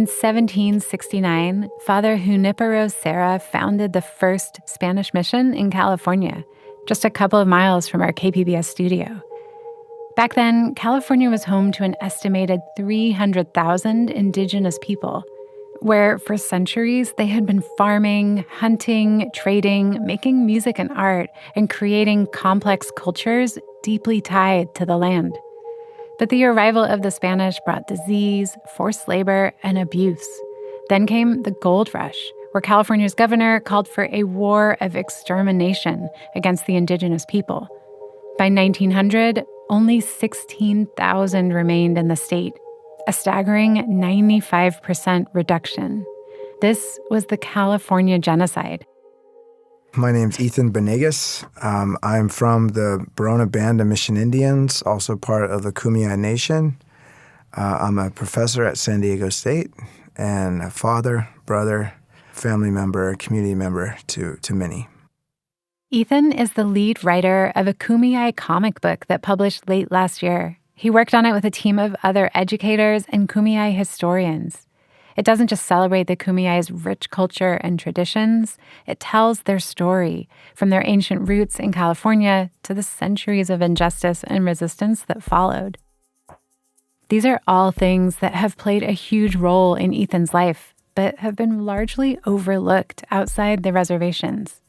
In 1769, Father Junipero Serra founded the first Spanish mission in California, just a couple of miles from our KPBS studio. Back then, California was home to an estimated 300,000 indigenous people, where for centuries they had been farming, hunting, trading, making music and art, and creating complex cultures deeply tied to the land. But the arrival of the Spanish brought disease, forced labor, and abuse. Then came the gold rush, where California's governor called for a war of extermination against the indigenous people. By 1900, only 16,000 remained in the state, a staggering 95% reduction. This was the California genocide. My name's Ethan Banegas. I'm from the Barona Band of Mission Indians, also part of the Kumeyaay Nation. I'm a professor at San Diego State and a father, brother, family member, community member to many. Ethan is the lead writer of a Kumeyaay comic book that published late last year. He worked on it with a team of other educators and Kumeyaay historians. It doesn't just celebrate the Kumeyaay's rich culture and traditions, it tells their story, from their ancient roots in California to the centuries of injustice and resistance that followed. These are all things that have played a huge role in Ethan's life, but have been largely overlooked outside the reservations.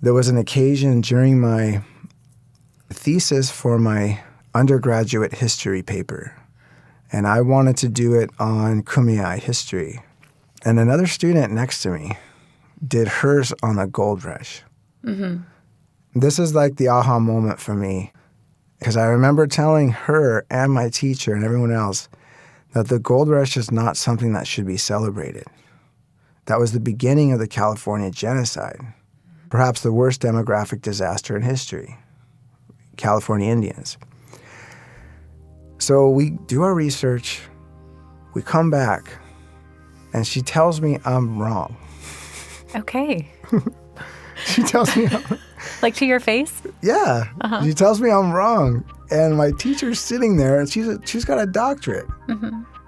There was an occasion during my thesis for my undergraduate history paper, and I wanted to do it on Kumeyaay history. And another student next to me did hers on the gold rush. Mm-hmm. This is like the aha moment for me, because I remember telling her and my teacher and everyone else that the gold rush is not something that should be celebrated. That was the beginning of the California genocide, perhaps the worst demographic disaster in history, California Indians. So we do our research, we come back, and she tells me I'm wrong. Okay. She tells me like to your face? Yeah. Uh-huh. She tells me I'm wrong. And my teacher's sitting there, and she's got a doctorate.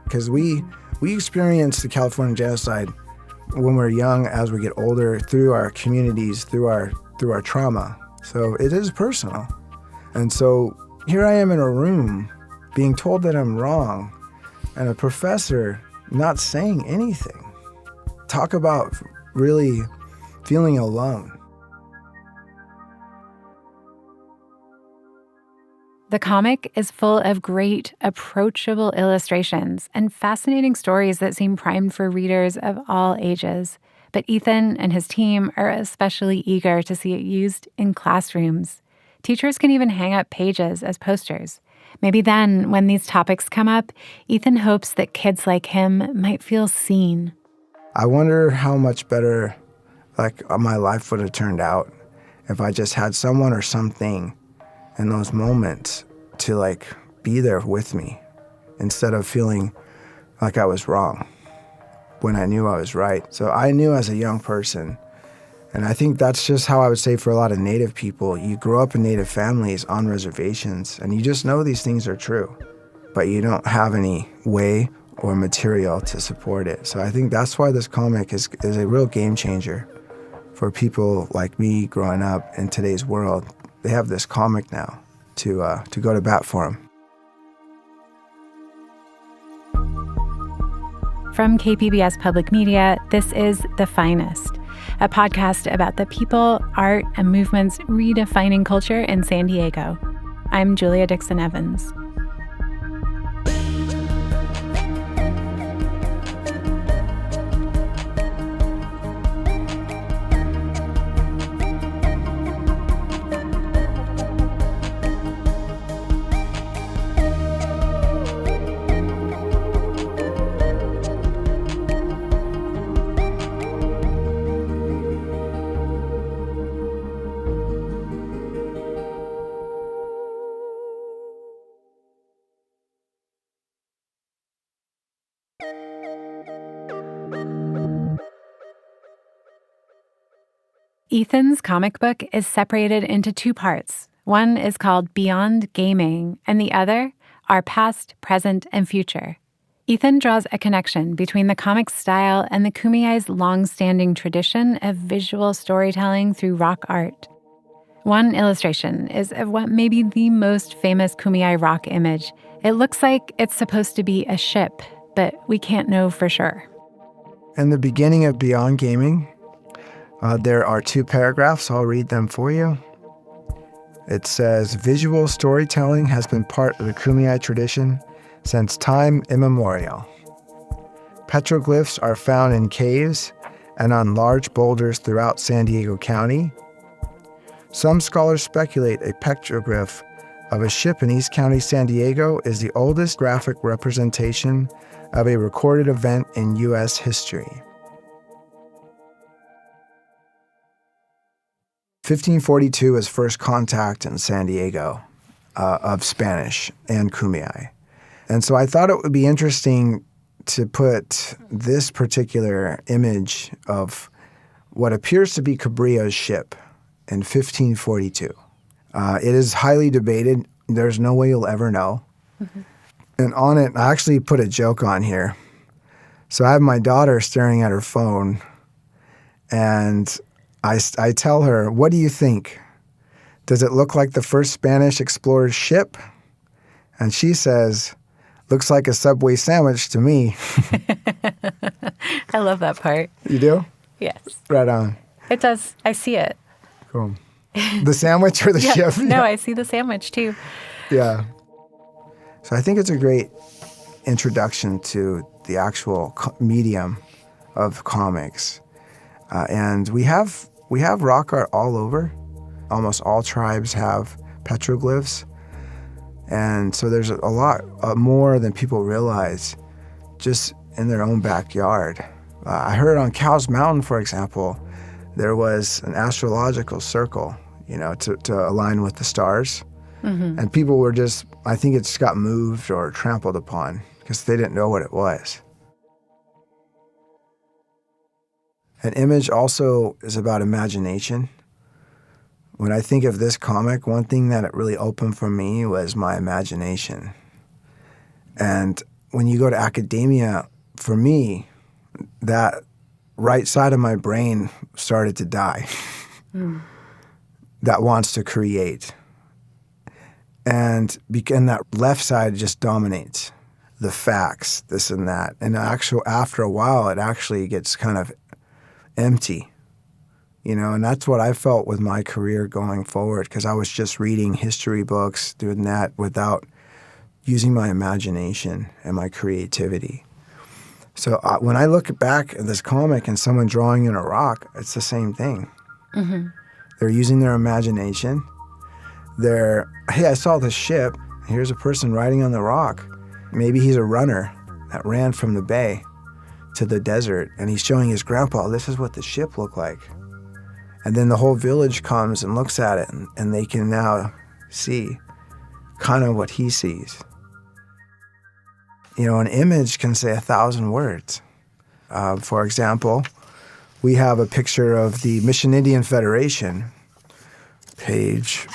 Because we experience the California genocide when we're young, as we get older, through our communities, through our trauma. So it is personal. And so here I am in a room being told that I'm wrong, and a professor not saying anything. Talk about really feeling alone. The comic is full of great, approachable illustrations and fascinating stories that seem primed for readers of all ages. But Ethan and his team are especially eager to see it used in classrooms. Teachers can even hang up pages as posters. Maybe then, when these topics come up, Ethan hopes that kids like him might feel seen. I wonder how much better my life would have turned out if I just had someone or something in those moments to be there with me, instead of feeling like I was wrong when I knew I was right. So I knew as a young person, and I think that's just how I would say for a lot of Native people. You grow up in Native families on reservations, and you just know these things are true, but you don't have any way or material to support it. So I think that's why this comic is a real game changer for people like me growing up in today's world. They have this comic now to go to bat for them. From KPBS Public Media, this is The Finest, a podcast about the people, art, and movements redefining culture in San Diego. I'm Julia Dixon Evans. Ethan's comic book is separated into two parts. One is called Beyond Gaming, and the other, Our Past, Present, and Future. Ethan draws a connection between the comic style and the Kumeyaay's long-standing tradition of visual storytelling through rock art. One illustration is of what may be the most famous Kumeyaay rock image. It looks like it's supposed to be a ship, but we can't know for sure. In the beginning of Beyond Gaming, there are 2 paragraphs. I'll read them for you. It says, visual storytelling has been part of the Kumeyaay tradition since time immemorial. Petroglyphs are found in caves and on large boulders throughout San Diego County. Some scholars speculate a petroglyph of a ship in East County, San Diego is the oldest graphic representation of a recorded event in U.S. history. 1542 is first contact in San Diego of Spanish and Kumeyaay. And so I thought it would be interesting to put this particular image of what appears to be Cabrillo's ship in 1542. It is highly debated. There's no way you'll ever know. Mm-hmm. And on it, I actually put a joke on here. So I have my daughter staring at her phone, and I tell her, what do you think? Does it look like the first Spanish explorer's ship? And she says, looks like a Subway sandwich to me. I love that part. You do? Yes. Right on. It does. I see it. Cool. The sandwich or the ship? No, I see the sandwich too. Yeah. So I think it's a great introduction to the actual medium of comics. And we have rock art all over. Almost all tribes have petroglyphs. And so there's a lot more than people realize just in their own backyard. I heard on Cow's Mountain, for example, there was an astrological circle, to align with the stars. Mm-hmm. And people were just, I think it just got moved or trampled upon because they didn't know what it was. An image also is about imagination. When I think of this comic, one thing that it really opened for me was my imagination. And when you go to academia, for me, that right side of my brain started to die. That wants to create. And that left side just dominates the facts, this and that. And after a while, it actually gets kind of empty. And that's what I felt with my career going forward, because I was just reading history books, doing that without using my imagination and my creativity. So when I look back at this comic and someone drawing in a rock, it's the same thing. Mm-hmm. They're using their imagination. Hey, I saw this ship. Here's a person riding on the rock. Maybe he's a runner that ran from the bay to the desert, and he's showing his grandpa, this is what the ship looked like. And then the whole village comes and looks at it, and they can now see kind of what he sees. An image can say 1,000 words. For example, we have a picture of the Mission Indian Federation, page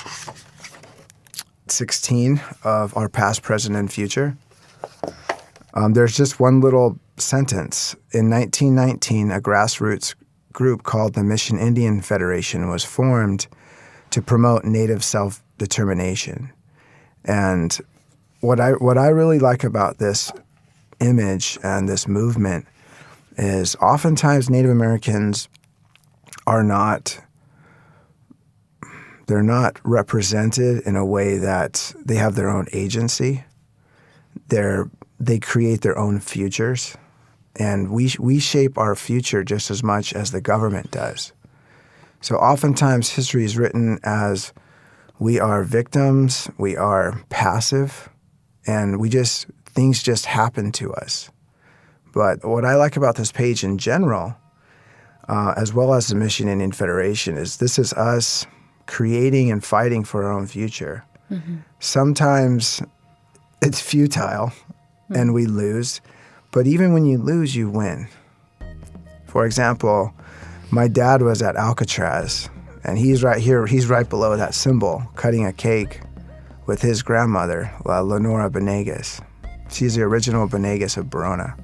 16 of Our Past, Present, and Future. There's just one little sentence. In 1919, a grassroots group called the Mission Indian Federation was formed to promote Native self-determination. And what I really like about this image and this movement is oftentimes Native Americans they're not represented in a way that they have their own agency. They create their own futures. And we shape our future just as much as the government does. So oftentimes history is written as we are victims, we are passive, and things just happen to us. But what I like about this page in general, as well as the Mission Indian Federation, is this is us creating and fighting for our own future. Mm-hmm. Sometimes it's futile and we lose. But even when you lose, you win. For example, my dad was at Alcatraz, and he's right here. He's right below that symbol, cutting a cake with his grandmother, Lenora Banegas. She's the original Banegas of Barona.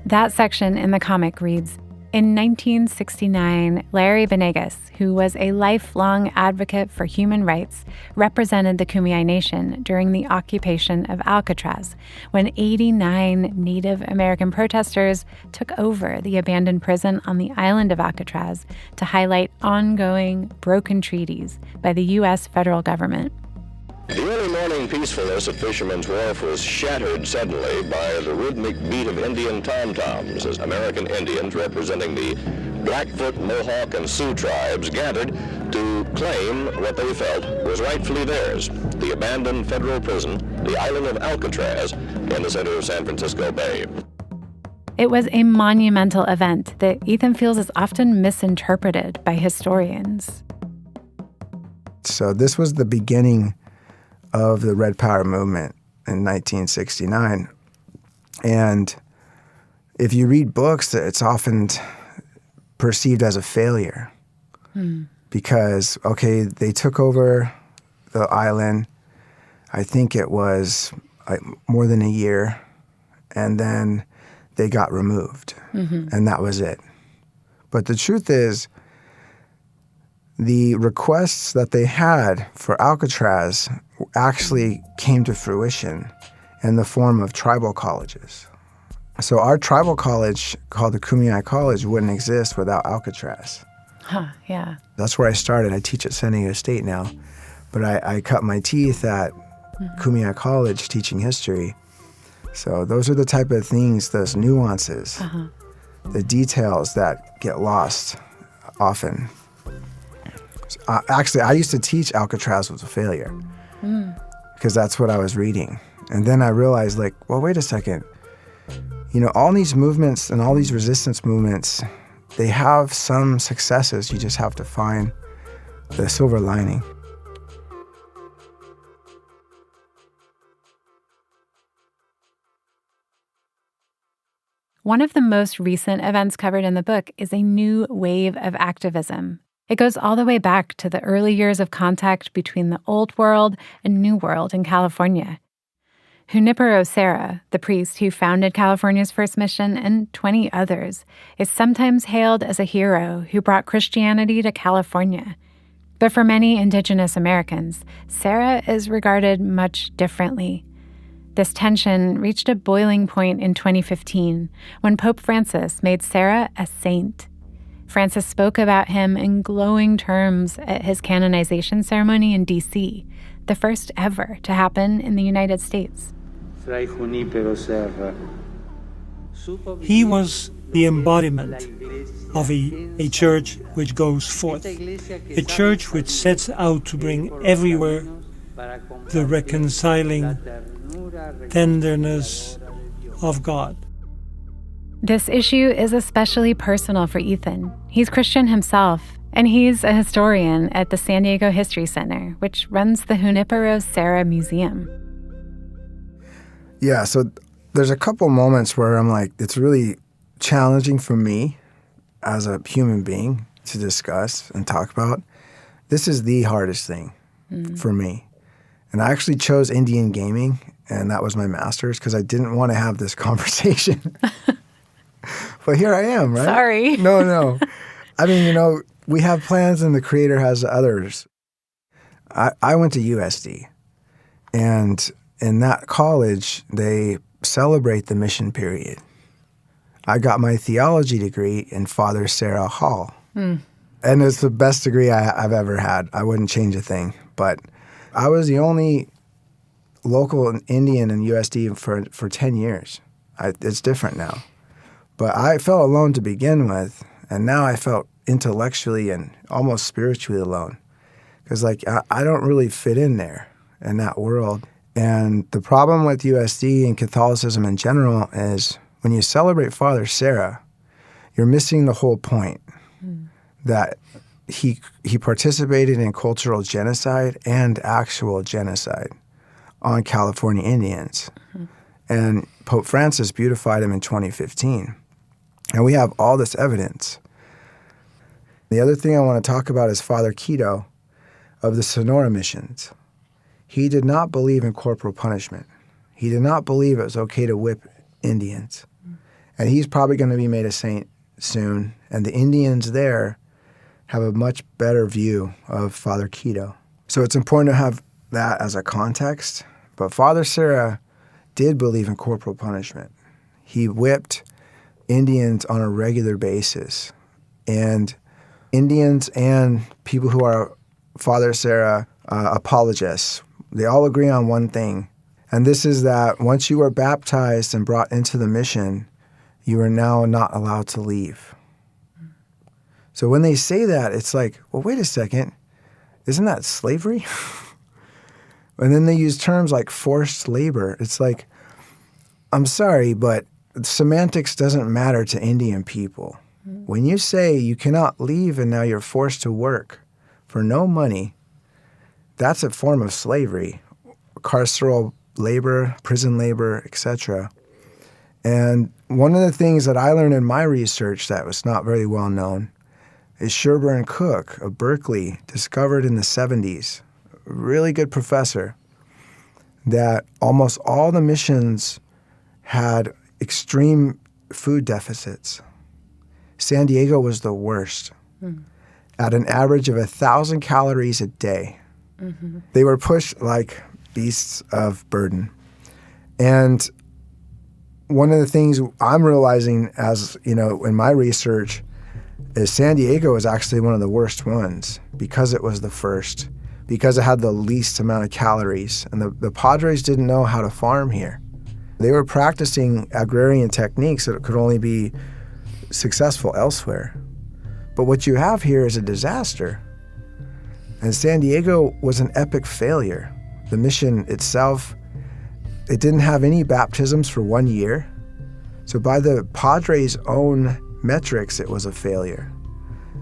That section in the comic reads, in 1969, Larry Banegas, who was a lifelong advocate for human rights, represented the Kumeyaay Nation during the occupation of Alcatraz, when 89 Native American protesters took over the abandoned prison on the island of Alcatraz to highlight ongoing broken treaties by the U.S. federal government. The early morning peacefulness of Fisherman's Wharf was shattered suddenly by the rhythmic beat of Indian tom-toms as American Indians representing the Blackfoot, Mohawk, and Sioux tribes gathered to claim what they felt was rightfully theirs, the abandoned federal prison, the island of Alcatraz, in the center of San Francisco Bay. It was a monumental event that Ethan feels is often misinterpreted by historians. So this was the beginning of the Red Power movement in 1969. And if you read books, it's often perceived as a failure because, okay, they took over the island. I think it was more than a year, and then they got removed, and that was it. But the truth is, the requests that they had for Alcatraz actually came to fruition in the form of tribal colleges. So our tribal college, called the Kumeyaay College, wouldn't exist without Alcatraz. Yeah. That's where I started. I teach at San Diego State now, but I cut my teeth at Kumeyaay College teaching history. So those are the type of things, those nuances, the details that get lost often. Actually, I used to teach Alcatraz was a failure because that's what I was reading. And then I realized, like, well, wait a second. You know, all these movements and all these resistance movements, they have some successes. You just have to find the silver lining. One of the most recent events covered in the book is a new wave of activism. It goes all the way back to the early years of contact between the Old World and New World in California. Junipero Serra, the priest who founded California's first mission, and 20 others, is sometimes hailed as a hero who brought Christianity to California. But for many Indigenous Americans, Serra is regarded much differently. This tension reached a boiling point in 2015 when Pope Francis made Serra a saint. Francis spoke about him in glowing terms at his canonization ceremony in D.C., the first ever to happen in the United States. He was the embodiment of a church which goes forth, a church which sets out to bring everywhere the reconciling tenderness of God. This issue is especially personal for Ethan. He's Christian himself, and he's a historian at the San Diego History Center, which runs the Junipero Serra Museum. Yeah, so there's a couple moments where I'm like, it's really challenging for me as a human being to discuss and talk about. This is the hardest thing for me. And I actually chose Indian gaming, and that was my master's because I didn't want to have this conversation. But here I am, right? Sorry. No. I mean, you know, we have plans and the creator has others. I went to USD, and in that college, they celebrate the mission period. I got my theology degree in Father Sarah Hall. And it's the best degree I've ever had. I wouldn't change a thing. But I was the only local Indian in USD for 10 years. It's different now. But I felt alone to begin with, and now I felt intellectually and almost spiritually alone. Because, like, I don't really fit in there, in that world. And the problem with USD and Catholicism in general is when you celebrate Father Sarah, you're missing the whole point that he participated in cultural genocide and actual genocide on California Indians. And Pope Francis beatified him in 2015. And we have all this evidence. The other thing I want to talk about is Father Quito of the Sonora missions. He did not believe in corporal punishment. He did not believe it was okay to whip Indians. And he's probably going to be made a saint soon. And the Indians there have a much better view of Father Quito. So it's important to have that as a context. But Father Serra did believe in corporal punishment. He whipped Indians on a regular basis. And Indians and people who are Father Serra apologists, they all agree on one thing. And this is that once you are baptized and brought into the mission, you are now not allowed to leave. So when they say that, it's like, well, wait a second. Isn't that slavery? And then they use terms like forced labor. It's like, I'm sorry, but semantics doesn't matter to Indian people. When you say you cannot leave and now you're forced to work for no money, that's a form of slavery, carceral labor, prison labor, etc. And one of the things that I learned in my research that was not very well known is Sherburne Cook of Berkeley discovered in the 70s, a really good professor, that almost all the missions had extreme food deficits. San Diego was the worst, at an average of 1,000 calories a day. Mm-hmm. They were pushed like beasts of burden. And one of the things I'm realizing as, in my research is San Diego is actually one of the worst ones because it was the first, because it had the least amount of calories. And the Padres didn't know how to farm here. They were practicing agrarian techniques that could only be successful elsewhere. But what you have here is a disaster. And San Diego was an epic failure. The mission itself, it didn't have any baptisms for 1 year. So by the Padres' own metrics, it was a failure.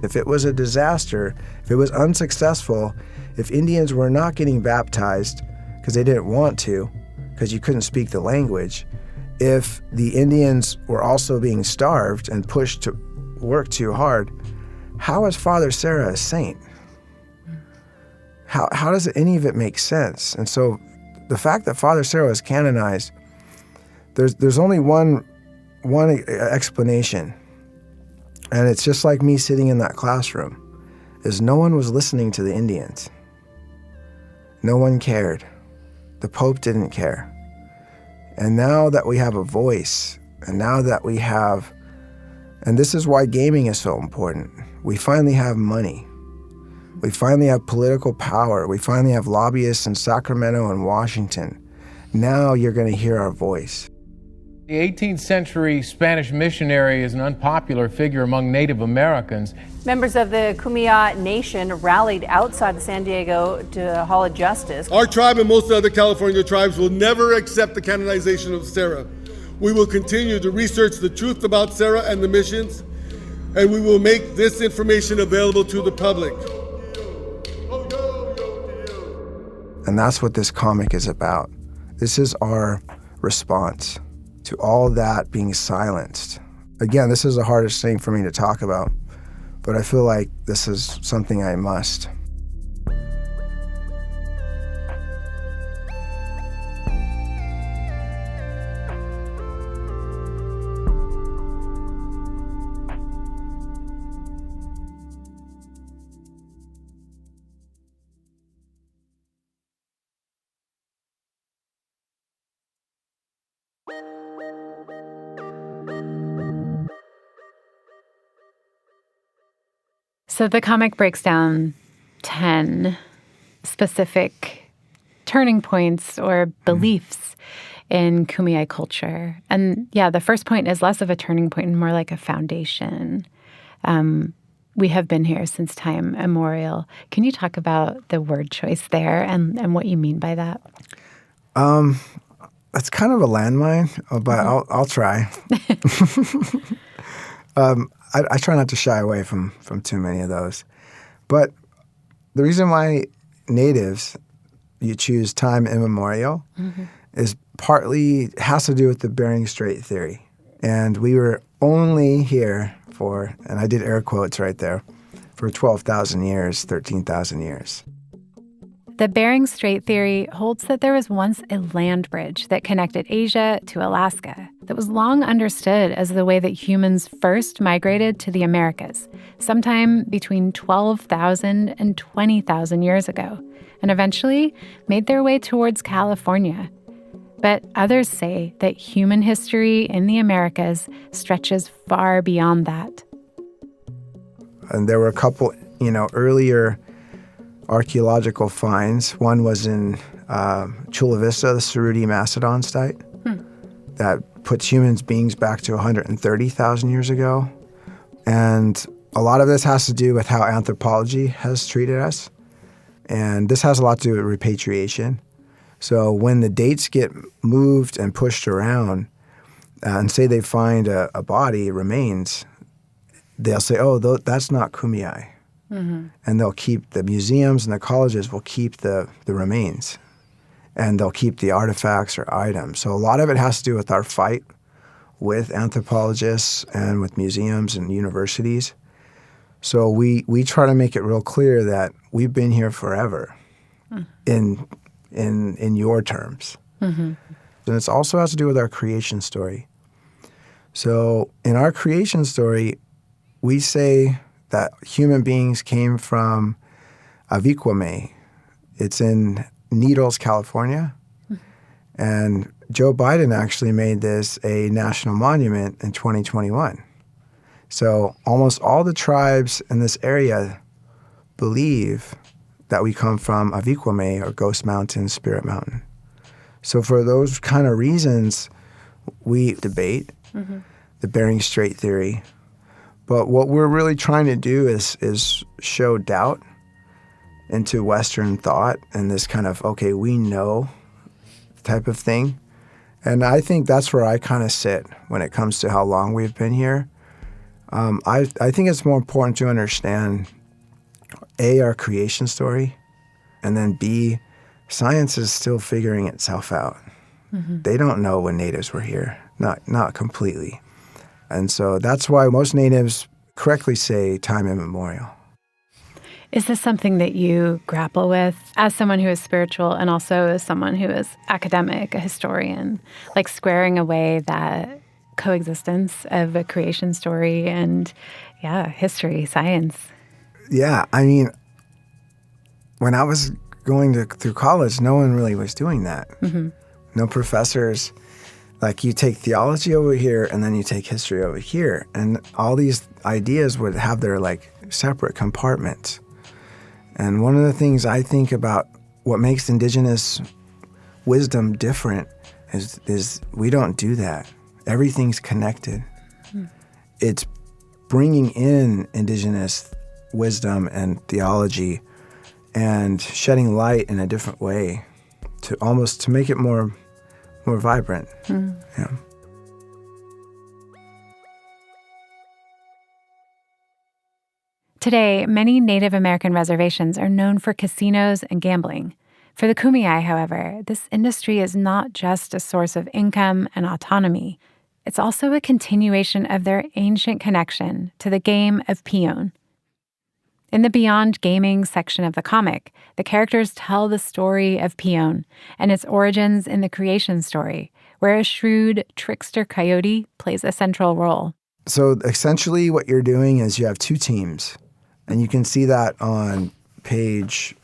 If it was a disaster, if it was unsuccessful, if Indians were not getting baptized because they didn't want to, because you couldn't speak the language, if the Indians were also being starved and pushed to work too hard, how is Father Serra a saint? How does any of it make sense? And so the fact that Father Serra was canonized, there's only one explanation. And it's just like me sitting in that classroom, is no one was listening to the Indians. No one cared. The Pope didn't care. And now that we have a voice, and now that we have, and this is why gaming is so important, we finally have money. We finally have political power. We finally have lobbyists in Sacramento and Washington. Now you're going to hear our voice. The 18th century Spanish missionary is an unpopular figure among Native Americans. Members of the Kumeyaay Nation rallied outside the San Diego to Hall of Justice. Our tribe and most other California tribes will never accept the canonization of Serra. We will continue to research the truth about Serra and the missions, and we will make this information available to the public. And that's what this comic is about. This is our response to all that being silenced. Again, this is the hardest thing for me to talk about, but I feel like this is something I must. So the comic breaks down 10 specific turning points or beliefs in Kumeyaay culture. And yeah, the first point is less of a turning point and more like a foundation. We have been here since time immemorial. Can you talk about the word choice there and what you mean by that? It's kind of a landmine, but I'll try. I try not to shy away from too many of those. But the reason why natives, you choose time immemorial, is partly has to do with the Bering Strait theory. And we were only here for, and I did air quotes right there, for 12,000 years, 13,000 years. The Bering Strait theory holds that there was once a land bridge that connected Asia to Alaska that was long understood as the way that humans first migrated to the Americas, sometime between 12,000 and 20,000 years ago, and eventually made their way towards California. But others say that human history in the Americas stretches far beyond that. And there were a couple, earlier archaeological finds. One was in Chula Vista, the Cerruti Macedon site, that puts human beings back to 130,000 years ago. And a lot of this has to do with how anthropology has treated us. And this has a lot to do with repatriation. So when the dates get moved and pushed around, and say they find a body, remains, they'll say, oh, that's not Kumeyaay. Mm-hmm. And they'll keep the museums and the colleges will keep the remains. And they'll keep the artifacts or items. So a lot of it has to do with our fight with anthropologists and with museums and universities. So we try to make it real clear that we've been here forever in your terms. Mm-hmm. And it also has to do with our creation story. So in our creation story, we say that human beings came from Avikwame. It's in Needles, California. And Joe Biden actually made this a national monument in 2021. So almost all the tribes in this area believe that we come from Avikwame or Ghost Mountain, Spirit Mountain. So for those kind of reasons, we debate the Bering Strait theory. But what we're really trying to do is show doubt into Western thought and this kind of, okay, we know type of thing. And I think that's where I kind of sit when it comes to how long we've been here. I think it's more important to understand, A, our creation story, and then B, science is still figuring itself out. Mm-hmm. They don't know when natives were here, not completely. And so that's why most natives correctly say time immemorial. Is this something that you grapple with as someone who is spiritual and also as someone who is academic, a historian, like squaring away that coexistence of a creation story and, history, science? Yeah, I mean, when I was going through college, no one really was doing that. Mm-hmm. No professors. Like, you take theology over here and then you take history over here. And all these ideas would have their, separate compartments. And one of the things I think about what makes Indigenous wisdom different is we don't do that. Everything's connected. It's bringing in Indigenous wisdom and theology and shedding light in a different way to make it more vibrant. Yeah. Today, many Native American reservations are known for casinos and gambling. For the Kumeyaay, however, this industry is not just a source of income and autonomy. It's also a continuation of their ancient connection to the game of peon. In the Beyond Gaming section of the comic, the characters tell the story of peon and its origins in the creation story, where a shrewd trickster coyote plays a central role. So essentially what you're doing is you have two teams, and you can see that on page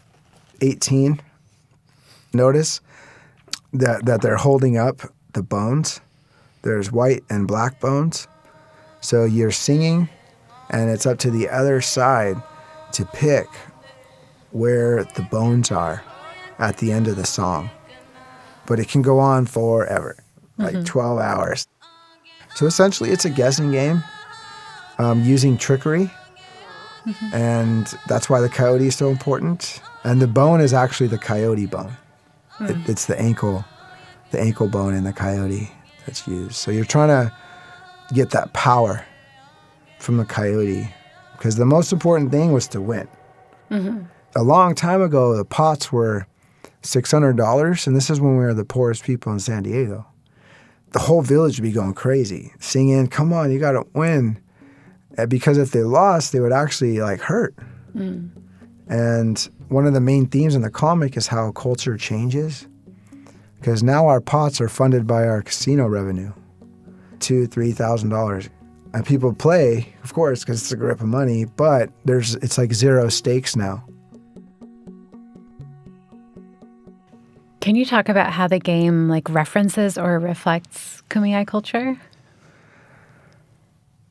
18. Notice that they're holding up the bones. There's white and black bones. So you're singing, and it's up to the other side to pick where the bones are at the end of the song. But it can go on forever, 12 hours. So essentially it's a guessing game using trickery. And that's why the coyote is so important. And the bone is actually the coyote bone. It's the ankle bone in the coyote that's used. So you're trying to get that power from the coyote, because the most important thing was to win. Mm-hmm. A long time ago, the pots were $600, and this is when we were the poorest people in San Diego. The whole village would be going crazy, singing, come on, you got to win. Because if they lost, they would actually hurt. And one of the main themes in the comic is how culture changes. Because now our pots are funded by our casino revenue, $2,000-$3,000. And people play, of course, because it's a grip of money, but it's like zero stakes now. Can you talk about how the game references or reflects Kumeyaay culture?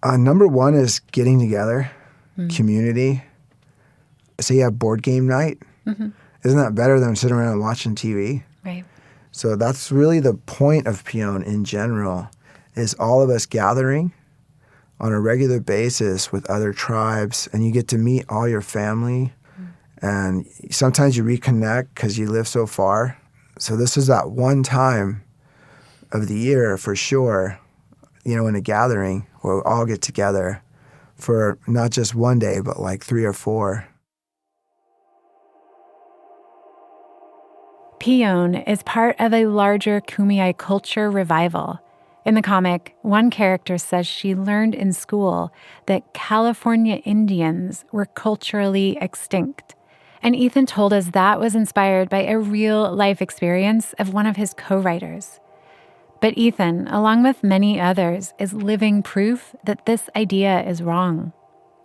Number one is getting together, community. Say you have board game night. Mm-hmm. Isn't that better than sitting around and watching TV? Right. So that's really the point of Pion in general, is all of us gathering on a regular basis with other tribes, and you get to meet all your family. And sometimes you reconnect because you live so far. So this is that one time of the year for sure, in a gathering where we all get together for not just one day, but 3 or 4. Pion is part of a larger Kumeyaay culture revival. In the comic, one character says she learned in school that California Indians were culturally extinct. And Ethan told us that was inspired by a real-life experience of one of his co-writers. But Ethan, along with many others, is living proof that this idea is wrong.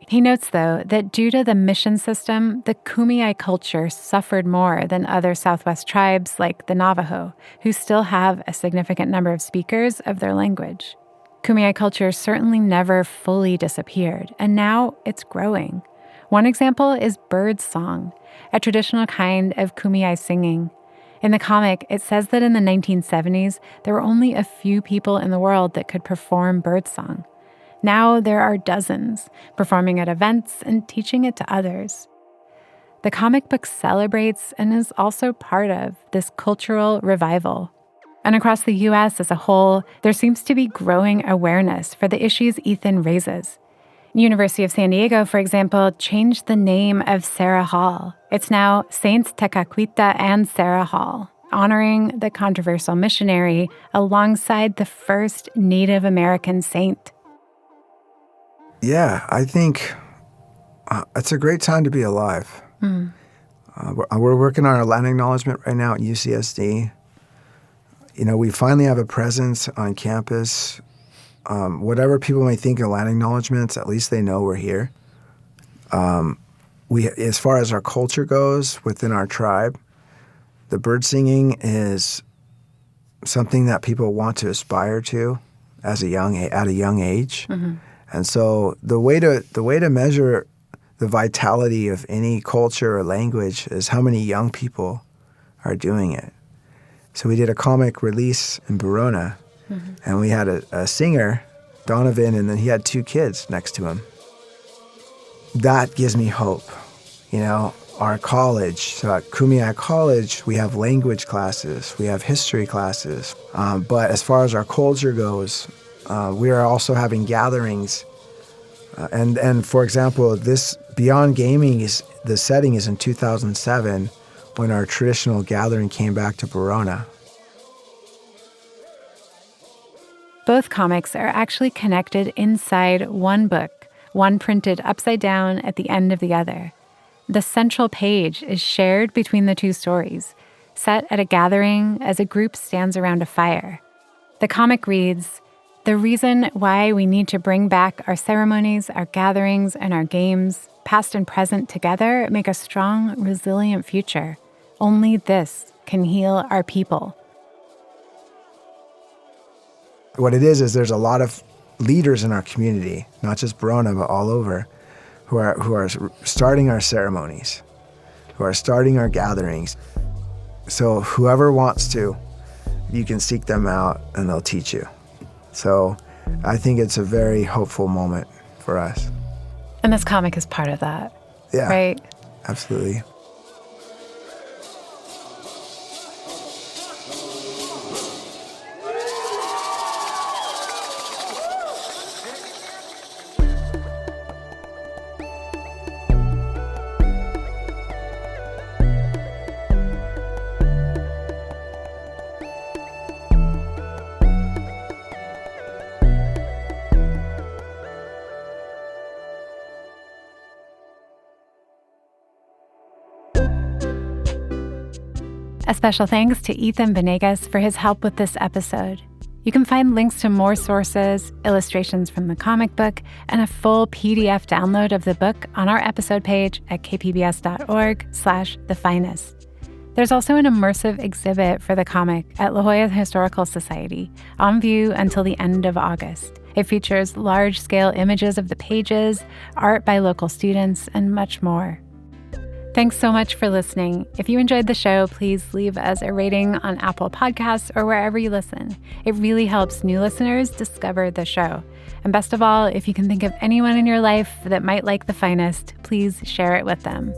He notes, though, that due to the mission system, the Kumeyaay culture suffered more than other Southwest tribes like the Navajo, who still have a significant number of speakers of their language. Kumeyaay culture certainly never fully disappeared, and now it's growing. One example is bird song, a traditional kind of Kumeyaay singing. In the comic, it says that in the 1970s, there were only a few people in the world that could perform birdsong. Now there are dozens, performing at events and teaching it to others. The comic book celebrates and is also part of this cultural revival. And across the U.S. as a whole, there seems to be growing awareness for the issues Ethan raises. University of San Diego, for example, changed the name of Sarah Hall. It's now Saints Tekakwitha and Sarah Hall, honoring the controversial missionary alongside the first Native American saint. Yeah, I think it's a great time to be alive. We're working on our land acknowledgement right now at UCSD. We finally have a presence on campus. Whatever people may think of land acknowledgements, at least they know we're here. As far as our culture goes within our tribe, the bird singing is something that people want to aspire to at a young age. Mm-hmm. And so the way to measure the vitality of any culture or language is how many young people are doing it. So we did a comic release in Barona, and we had a singer, Donovan, and then he had 2 kids next to him. That gives me hope. Our college, so at Kumeyaay College, we have language classes, we have history classes. But as far as our culture goes, we are also having gatherings. And for example, this Beyond Gaming, the setting is in 2007 when our traditional gathering came back to Barona. Both comics are actually connected inside one book, one printed upside down at the end of the other. The central page is shared between the 2 stories, set at a gathering as a group stands around a fire. The comic reads, "The reason why we need to bring back our ceremonies, our gatherings, and our games, past and present together, make a strong, resilient future. Only this can heal our people." What it is there's a lot of leaders in our community, not just Barona, but all over, who are starting our ceremonies, who are starting our gatherings. So whoever wants to, you can seek them out and they'll teach you. So I think it's a very hopeful moment for us. And this comic is part of that, yeah, right? Absolutely. A special thanks to Ethan Banegas for his help with this episode. You can find links to more sources, illustrations from the comic book, and a full PDF download of the book on our episode page at kpbs.org/thefinest. There's also an immersive exhibit for the comic at La Jolla Historical Society, on view until the end of August. It features large-scale images of the pages, art by local students, and much more. Thanks so much for listening. If you enjoyed the show, please leave us a rating on Apple Podcasts or wherever you listen. It really helps new listeners discover the show. And best of all, if you can think of anyone in your life that might like The Finest, please share it with them.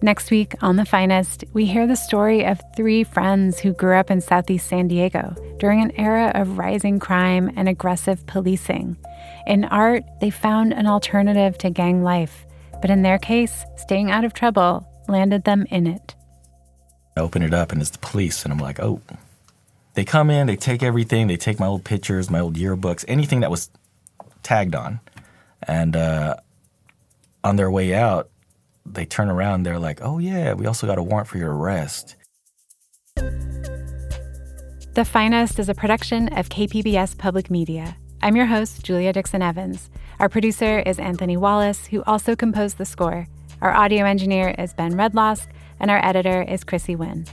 Next week on The Finest, we hear the story of 3 friends who grew up in Southeast San Diego during an era of rising crime and aggressive policing. In art, they found an alternative to gang life, but in their case, staying out of trouble landed them in it. I open it up and it's the police, and I'm like, oh. They come in, they take everything, they take my old pictures, my old yearbooks, anything that was tagged on. And on their way out, they turn around, they're like, oh yeah, we also got a warrant for your arrest. The Finest is a production of KPBS Public Media. I'm your host, Julia Dixon-Evans. Our producer is Anthony Wallace, who also composed the score. Our audio engineer is Ben Redlosk, and our editor is Chrissy Wynn.